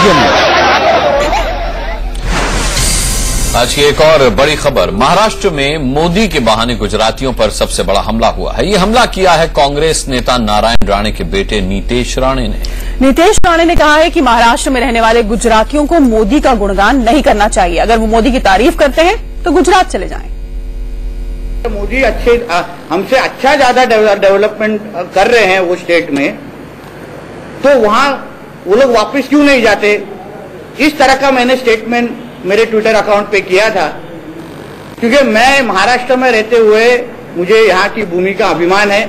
India news. आज की एक और बड़ी खबर, महाराष्ट्र में मोदी के बहाने गुजरातियों पर सबसे बड़ा हमला हुआ है। ये हमला किया है कांग्रेस नेता नारायण राणे के बेटे नीतेश राणे ने। नीतेश राणे ने कहा है कि महाराष्ट्र में रहने वाले गुजरातियों को मोदी का गुणगान नहीं करना चाहिए। अगर वो मोदी की तारीफ करते हैं तो गुजरात चले जाएं। मोदी हमसे अच्छा ज्यादा डेवलपमेंट कर रहे हैं वो स्टेट में, तो वहां वो लोग वापस क्यों नहीं जाते? इस तरह का मैंने स्टेटमेंट मेरे ट्विटर अकाउंट पे किया था, क्योंकि मैं महाराष्ट्र में रहते हुए मुझे यहाँ की भूमि का अभिमान है,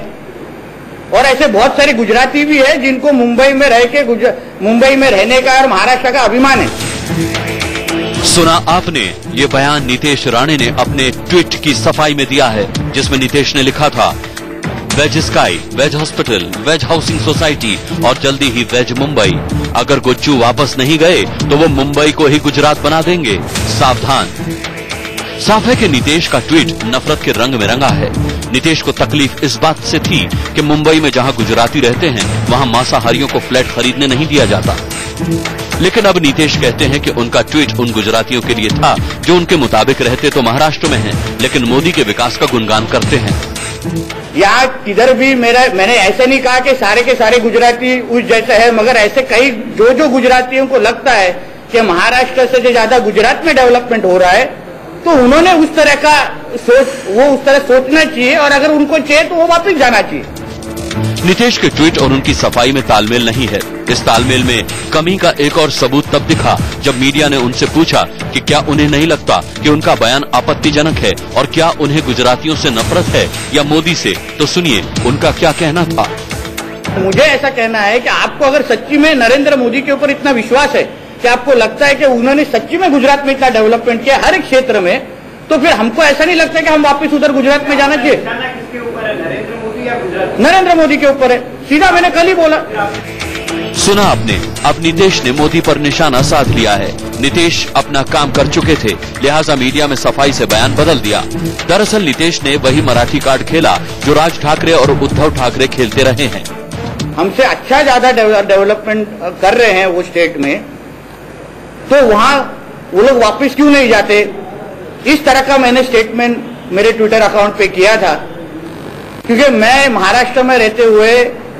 और ऐसे बहुत सारे गुजराती भी है जिनको मुंबई में रहने का और महाराष्ट्र का अभिमान है। सुना आपने, ये बयान नीतेश राणे ने अपने ट्वीट की सफाई में दिया है, जिसमें नीतेश ने लिखा था, veg sky, veg hospital, veg housing society और जल्दी ही वेज मुंबई। अगर गुच्चू वापस नहीं गए तो वो मुंबई को ही गुजरात बना देंगे, सावधान। साफ है कि नीतेश का ट्वीट नफरत के रंग में रंगा है। नीतेश को तकलीफ इस बात से थी कि मुंबई में जहां गुजराती रहते हैं वहां मांसाहारियों को फ्लैट खरीदने नहीं दिया जाता। लेकिन अब नीतेश कहते हैं कि उनका ट्वीट उन गुजरातियों के लिए था जो उनके मुताबिक रहते तो महाराष्ट्र में हैं, लेकिन मोदी के विकास का गुणगान करते हैं। यहाँ किधर भी मैंने ऐसे नहीं कहा कि सारे के सारे गुजराती उस जैसे है, मगर ऐसे कई जो गुजरातियों को लगता है कि महाराष्ट्र से ज्यादा गुजरात में डेवलपमेंट हो रहा है, तो उन्होंने उस तरह सोचना चाहिए, और अगर उनको चाहिए तो वो वापस जाना चाहिए। नीतेश के ट्वीट और उनकी सफाई में तालमेल नहीं है। इस तालमेल में कमी का एक और सबूत तब दिखा जब मीडिया ने उनसे पूछा कि क्या उन्हें नहीं लगता कि उनका बयान आपत्तिजनक है और क्या उन्हें गुजरातियों से नफरत है या मोदी से। तो सुनिए उनका क्या कहना था। मुझे ऐसा कहना है कि आपको अगर सच्ची में नरेंद्र मोदी के ऊपर इतना विश्वास है कि आपको लगता है कि उन्होंने सच्ची में गुजरात में इतना डेवलपमेंट किया हर एक क्षेत्र में, तो फिर हमको ऐसा नहीं लगता कि हम वापस उधर गुजरात में जाना चाहिए। किसके ऊपर है, नरेंद्र मोदी या गुजरात? नरेंद्र मोदी के ऊपर है, सीधा मैंने कल ही बोला। सुना आपने, अब नीतेश ने मोदी पर निशाना साध लिया है। नीतेश अपना काम कर चुके थे, लिहाजा मीडिया में सफाई से बयान बदल दिया। दरअसल नीतेश ने वही मराठी कार्ड खेला जो राज ठाकरे और उद्धव ठाकरे खेलते रहे हैं। हमसे अच्छा ज्यादा डेवलपमेंट कर रहे हैं वो स्टेट में, तो वहां वो लोग वापस क्यों नहीं जाते? इस तरह का मैंने स्टेटमेंट मेरे ट्विटर अकाउंट पे किया था, क्योंकि मैं महाराष्ट्र में रहते हुए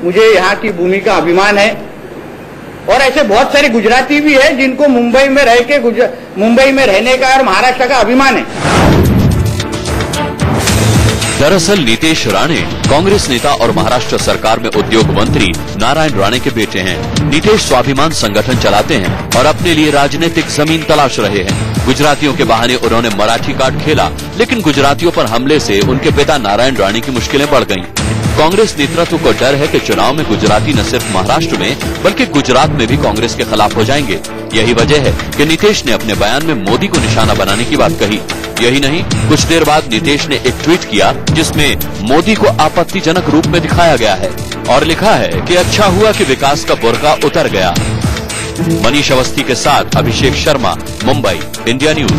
मुझे यहाँ की भूमि का अभिमान है, और ऐसे बहुत सारे गुजराती भी है जिनको मुंबई में रहने का और महाराष्ट्र का अभिमान है। दरअसल नीतेश राणे कांग्रेस नेता और महाराष्ट्र सरकार में उद्योग मंत्री नारायण राणे के बेटे हैं। नीतेश स्वाभिमान संगठन चलाते हैं और अपने लिए राजनीतिक जमीन तलाश रहे हैं। गुजरातियों के बहाने उन्होंने मराठी कार्ड खेला, लेकिन गुजरातियों पर हमले से उनके पिता नारायण राणे की मुश्किलें बढ़ गईं। कांग्रेस नेतृत्व को डर है कि चुनाव में गुजराती न सिर्फ महाराष्ट्र में बल्कि गुजरात में भी कांग्रेस के खिलाफ हो जाएंगे। यही वजह है कि नीतेश ने अपने बयान में मोदी को निशाना बनाने की बात कही। यही नहीं, कुछ देर बाद नीतेश ने एक ट्वीट किया जिसमें मोदी को आपत्तिजनक रूप में दिखाया गया है और लिखा है कि अच्छा हुआ कि विकास का बुर्का उतर गया। मनीष अवस्थी के साथ अभिषेक शर्मा, मुंबई, इंडिया न्यूज।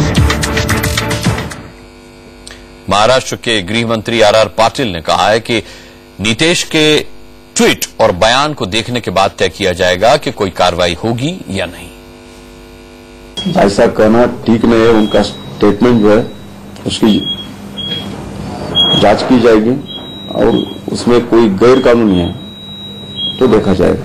महाराष्ट्र के गृह मंत्री आर पाटिल ने कहा है कि नीतेश के ट्वीट और बयान को देखने के बाद तय किया जाएगा कि कोई कार्रवाई होगी या नहीं। ऐसा कहना ठीक नहीं है। उनका स्टेटमेंट जो है उसकी जांच की जाएगी और उसमें कोई गैर कानूनी है तो देखा जाएगा।